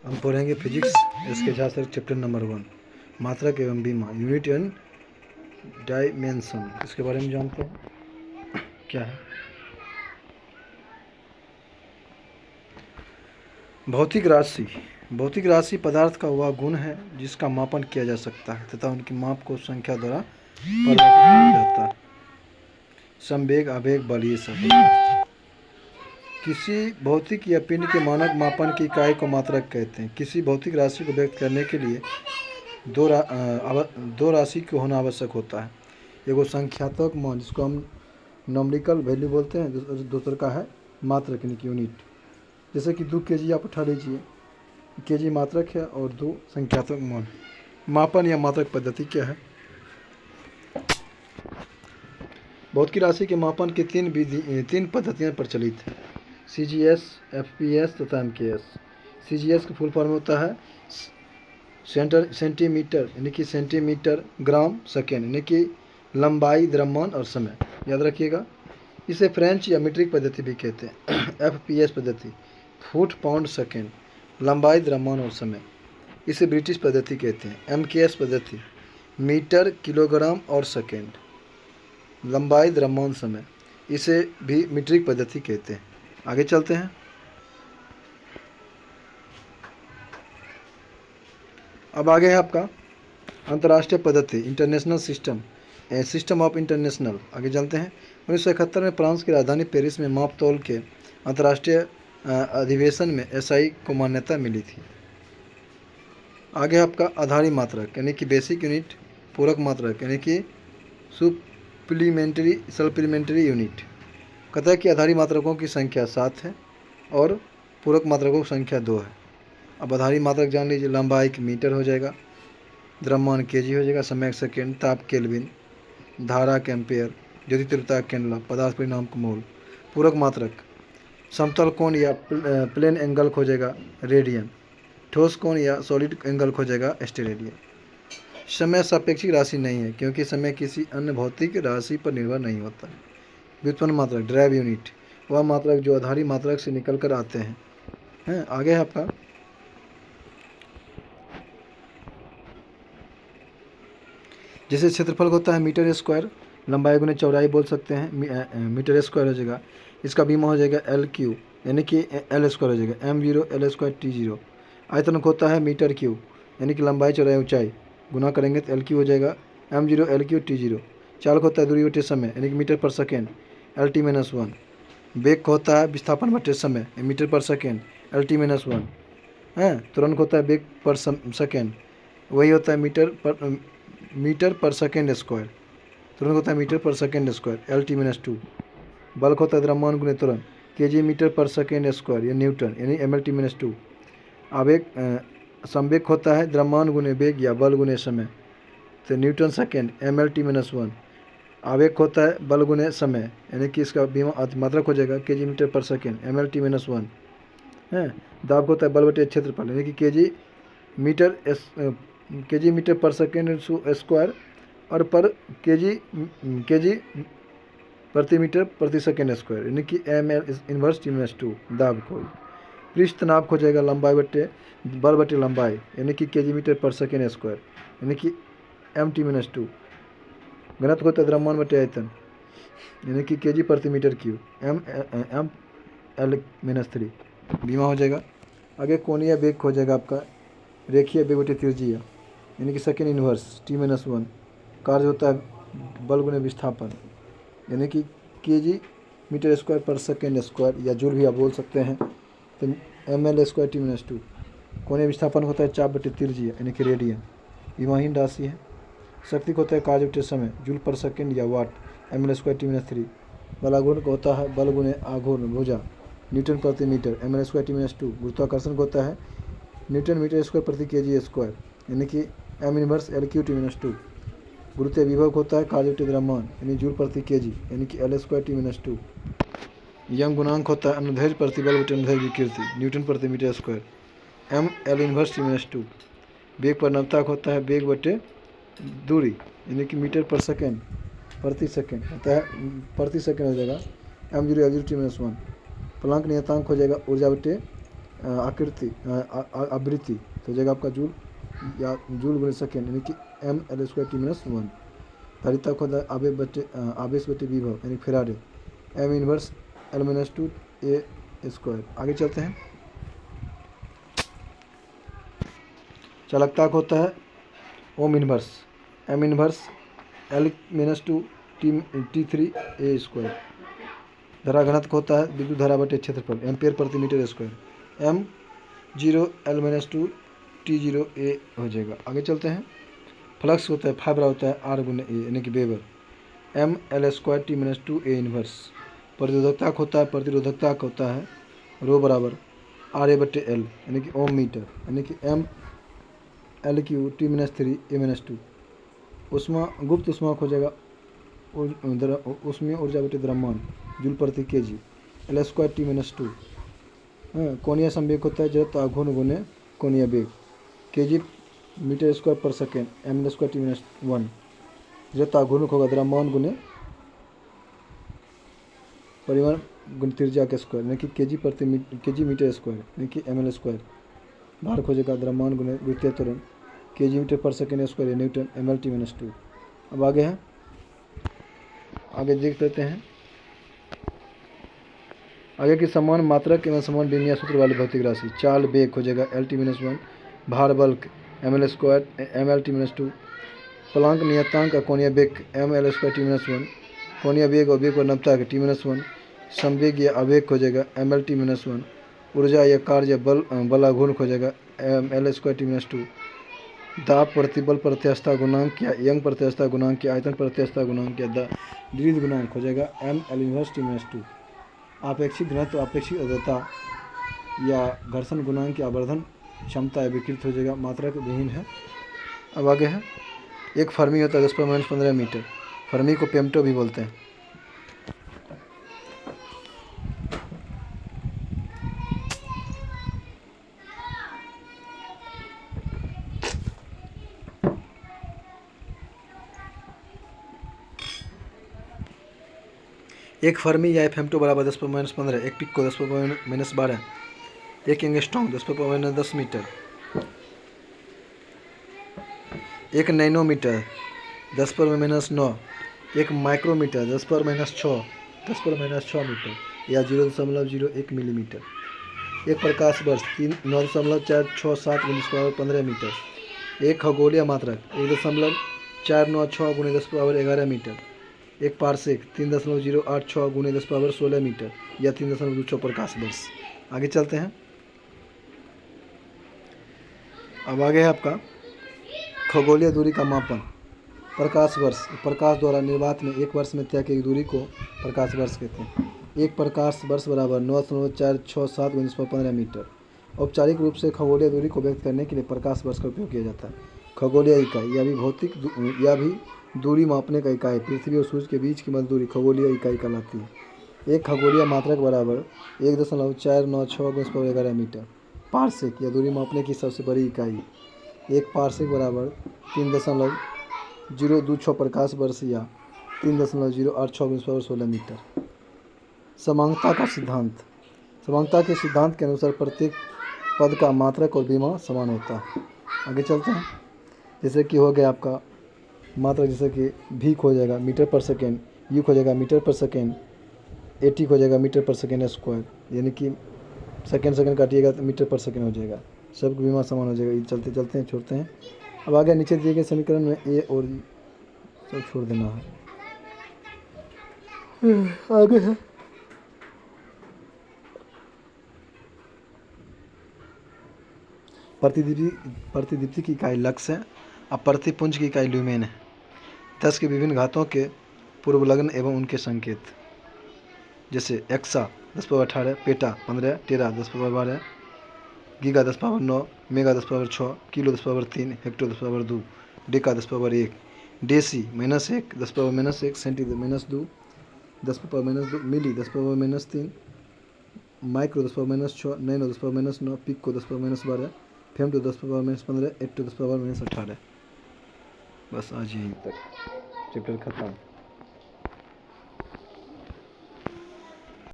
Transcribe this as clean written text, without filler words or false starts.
हम पढ़ेंगे फिजिक्स इसके छात्र चैप्टर नंबर 1 मात्रक एवं बीमा यूनिट एंड डायमेंशन। इसके बारे में जानते हैं क्या है। भौतिक राशि पदार्थ का वह गुण है जिसका मापन किया जा सकता है तथा उनकी माप को संख्या द्वारा परिभाषित किया जाता है। संवेग, आवेग, बल, ये सब किसी भौतिक या पिंड के मानक मापन की इकाई को मात्रक कहते हैं। किसी भौतिक राशि को व्यक्त करने के लिए दो राशि को होना आवश्यक होता है। एगो संख्यात्मक मान जिसको हम नॉमरिकल वैल्यू बोलते हैं, दूसरा का है मात्रक यानी कि यूनिट। जैसे कि 2 kg आप उठा लीजिए, kg मात्रक है और 2 संख्यात्मक मान। मापन या मात्रक पद्धति क्या है। भौतिक राशि के मापन की 3 पद्धतियाँ प्रचलित हैं, CGS, FPS तथा MKS। CGS का फुल फॉर्म होता है सेंटीमीटर यानी कि सेंटीमीटर, ग्राम, सेकेंड यानी कि लंबाई, द्रव्यमान और समय। याद रखिएगा। इसे फ्रेंच या मीट्रिक पद्धति भी कहते हैं। FPS पद्धति फुट, पाउंड, सेकेंड, लंबाई, द्रव्यमान और समय। इसे ब्रिटिश पद्धति कहते हैं। MKS पद्धति मीटर, किलोग्राम और सेकेंड, लंबाई, द्रव्यमान, समय। इसे भी मीट्रिक पद्धति कहते हैं। आगे चलते हैं। अब आगे है आपका अंतर्राष्ट्रीय पद्धति, इंटरनेशनल सिस्टम ऑफ इंटरनेशनल। आगे चलते हैं। 1971 में फ्रांस की राजधानी पेरिस में माप तौल के अंतर्राष्ट्रीय अधिवेशन में SI को मान्यता मिली थी। आगे आपका आधारी मात्रक यानी कि बेसिक यूनिट, पूरक मात्रक यानी कि सप्लीमेंट्री यूनिट। कहता है कि आधारी मात्रकों की संख्या 7 है और पूरक मात्रकों की संख्या 2 है। अब आधारी मात्रक जान लीजिए। लंबाई मीटर हो जाएगा, द्रव्यमान kg हो जाएगा, समय सेकेंड, ताप केल्विन, धारा एम्पेयर, ज्योति तीव्रता केंडला, पदार्थ परिणाम मोल। पूरक मात्रक समतल कोण या प्लेन एंगल हो जाएगा रेडियन, ठोस कोण या सॉलिड एंगल हो जाएगा स्टेरेडियन। समय सापेक्षिक राशि नहीं है क्योंकि समय किसी अन्य भौतिक राशि पर निर्भर नहीं होता। व्युत्पन्न मात्रक ड्राइव यूनिट वह मात्रक जो आधारी मात्रक से निकल कर आते हैं। आगे है आपका जैसे क्षेत्रफल होता है मीटर स्क्वायर, लंबाई गुने चौड़ाई बोल सकते हैं, मीटर स्क्वायर हो जाएगा। इसका बीमा हो जाएगा L³ यानी कि L स्क्वायर हो जाएगा M0 L स्क्वायर T0। आयतन होता है मीटर क्यूब यानी कि लंबाई, चौड़ाई, ऊंचाई, गुना करेंगे तो L³ हो जाएगा M0 L³ T0। चालक होता है दूरी बटे समय यानी कि मीटर पर सेकेंड LT-1। वेग होता है विस्थापन बटे समय मीटर पर सेकेंड LT-1 है। तुरंत होता है वेग पर सेकेंड, वही होता है मीटर पर सेकेंड स्क्वायर। तुरंत होता है मीटर पर सेकेंड स्क्वायर LT-2। बल्क होता है द्रव्यमान गुने तुरंत kg मीटर पर सेकेंड स्क्वायर या न्यूटन यानी MLT-2। आवेग संवेग होता है द्रव्यमान गुने वेग या बल गुने समय तो न्यूटन सेकेंड MLT-1। आवेग होता है बल गुने समय यानी कि इसका मात्रक हो जाएगा kg मीटर पर सेकेंड MLT-1 है। दाब होता है बल बटे क्षेत्रफल यानी कि kg मीटर पर सेकेंड स्क्वायर और पर kg प्रति मीटर प्रति सेकेंड स्क्वायर यानी कि ML−1T-2। दाब को पृष्ठ तनाव हो जाएगा लंबाई बटे बल बटे लंबाई यानी कि kg मीटर पर सेकेंड स्क्वायर यानी कि MT-2। घनत्व होता है द्रव्यमान बटे आयतन यानी कि kg प्रति मीटर क्यूब ML-3। बीमा हो जाएगा। आगे कोणीय वेग हो जाएगा आपका रेखीय वेग बटे त्रिज्यीय यानी कि सेकेंड इनवर्स T-1। कार्य होता है बल गुने विस्थापन यानी कि kg मीटर स्क्वायर पर सेकेंड स्क्वायर या जूल भी आप बोल सकते हैं तो ML² T-2। कोणीय विस्थापन होता है चाप बटे त्रिज्यीय यानी कि रेडियन। विमाहीन राशि है। शक्ति होता है कार्य बटे समय जूल पर सेकेंड या वाट ML² T-3। बलाघूर्ण होता है बल गुने आघूर्ण भुजा न्यूटन प्रति मीटर ML² T-2। गुरुत्वाकर्षण होता है न्यूटन मीटर स्क्वायर प्रति kg स्क्वायर यानी कि M−L³ T-2। गुरुत्वीय विभव होता है कार्य बटे द्रव्यमान यानी जूल प्रति kg यानी कि L² T-2। यंग गुणांक होता है अनुदैर्ध्य प्रतिबल बटे अनुदैर्ध्य विकृति न्यूटन प्रति मीटर स्क्वायर ML−T-2। वेग परिणमता होता है वेग बटे दूरी यानी कि मीटर पर सेकेंड प्रति सेकेंड होता है प्रति सेकेंड हो जाएगा M0 L0 T-1। प्लांक नियतांक हो जाएगा ऊर्जा बटे आकृति आवृत्ति तो हो जाएगा आपका जूल या जूल गुणे सेकेंड यानी कि M L square T minus 1। धारिता को होता है आवेश बटे विभव यानी farad M inverse L minus 2 A square. आगे चलते हैं। चालकता को होता है ohm inverse M inverse L minus 2 टी3 ए स्क्वायर। धारा घनत्व को होता है विद्युत धारा बटे क्षेत्रफल एम्पियर प्रति metre square M 0 L minus 2 T0 A हो जाएगा। आगे चलते हैं। फ्लक्स होता है फाइबरा होता है आर गुने ए यानी कि weber M L square T minus 2 A inverse. प्रतिरोधकता का होता है रो बराबर आर ए बटे एल यानी कि ओम मीटर यानी कि M L cube T minus 3 A minus 2। उष्मा गुप्त उष्मा हो जाएगा उसमें ऊर्जा बटे द्रव्यमान जूल प्रति के G L square T minus 2। कोणीय संवेग होता है जड़त्व आघूर्ण गुने कोणीय वेग के जी मीटर स्क्वायर पर second M L square T minus 1। जड़त्व आघूर्ण होगा द्रव्यमान गुने परिमाण गुण त्रिज्या के स्क्वायर यानी कि के जी मीटर स्क्वायर यानी कि एम एल स्क्वायर। भार खोजेगा द्रव्यमान गुने द्वितीय त्वरण के जी मीटर पर second square newton M L T minus 2। अब आगे है आगे देख लेते हैं। आगे की समान मात्रक एवं समान विमीय सूत्र वाली भौतिक राशि चाल वेग हो जाएगा एल टी माइनस 1। भार बल्क M L square M L T minus 2। Planck नियतांक का कोणीय वेग M L square T minus 1। कोणीय वेग और वेग वनमता टी माइनस 1। संवेग या आवेग हो जाएगा एम एल टी माइनस 1। ऊर्जा या कार्य बलाघूर्ण हो जाएगा M L square T minus 2। दाब प्रतिबल प्रत्यास्थता गुणांक या यंग प्रत्यास्थता गुणांक या आयतन प्रत्यास्थता गुणांक या द्विध गुणांक हो जाएगा M L inverse T minus 2। आपेक्षिक घनत्व आपेक्षिक आर्द्रता या घर्षण गुणांक या आवर्धन क्षमता या विकृत हो जाएगा मात्रा के विहीन है। अब आगे है एक फर्मी होता है 10⁻15 मीटर। फर्मी को पेम्टो भी बोलते हैं। एक फर्मी या फेम्टो बराबर 10⁻15 एक पिको 10⁻−12 एक एंगस्ट्रॉम 10⁻10 मीटर एक नैनोमीटर 10⁻−9 एक माइक्रोमीटर 10⁻6 मीटर या 0.01 मिलीमीटर। एक प्रकाश वर्ष 9.467 × 10⁻15 मीटर। एक खगोलीय मात्रक 1.496 × 10⁻11 मीटर। एक पार्सेक 3.086 × 10⁻16 मीटर या 3.26 प्रकाश वर्ष। आगे चलते हैं। अब आगे है आपका खगोलीय दूरी का मापन प्रकाश वर्ष। प्रकाश द्वारा निर्वात में एक वर्ष में तय की दूरी को प्रकाश वर्ष कहते हैं। एक प्रकाश वर्ष बराबर 9.467 × 10⁻15 मीटर। औपचारिक रूप से खगोलीय दूरी को व्यक्त करने के लिए प्रकाश वर्ष का उपयोग किया जाता है। खगोलीय इकाई या भी दूरी मापने का इकाई पृथ्वी और सूर्य के बीच की मध्य दूरी खगोलीय इकाई कहलाती है। एक खगोलीय मात्रक बराबर 1.496 × 10⁻11 मीटर। पार्सेक या दूरी मापने की सबसे बड़ी इकाई एक पार्सेक बराबर 3.026 प्रकाश वर्ष या 3.086 × 10⁻16 मीटर। समांगता का सिद्धांत। समांगता के सिद्धांत के अनुसार प्रत्येक पद का मात्रक और विमा समान होता है। आगे चलते हैं। जैसे कि हो गया आपका मात्रक जैसे कि भीख हो जाएगा मीटर पर सेकेंड, युग हो जाएगा मीटर पर सेकेंड, एटिक हो जाएगा मीटर पर सेकेंड स्क्वायर यानी कि सेकेंड काटिएगा तो मीटर पर सेकेंड हो जाएगा। सब विमा समान हो जाएगा। चलते चलते हैं छोड़ते हैं। अब आगे नीचे दिए गए समीकरण में ए और सब छोड़ देना है। आगे है प्रतिदीप्ति की इकाई लक्स है। अब प्रतिपुंज की इकाई ल्यूमेन है। 10 के विभिन्न घातों के पूर्वलग्न एवं उनके संकेत जैसे exa 10⁻18 peta 15 tera 10⁻12 giga 10⁻9 mega 10⁻6 kilo 10⁻3 hecto 10⁻2 deca 10⁻1 deci -1 10⁻-1 centi -2 10⁻-2 milli 10⁻-3 micro 10⁻-6 nano 10⁻-9 pico 10⁻-12 femto 10⁻-15 atto 10⁻-18। बस आज यहीं तक चैप्टर खत्म।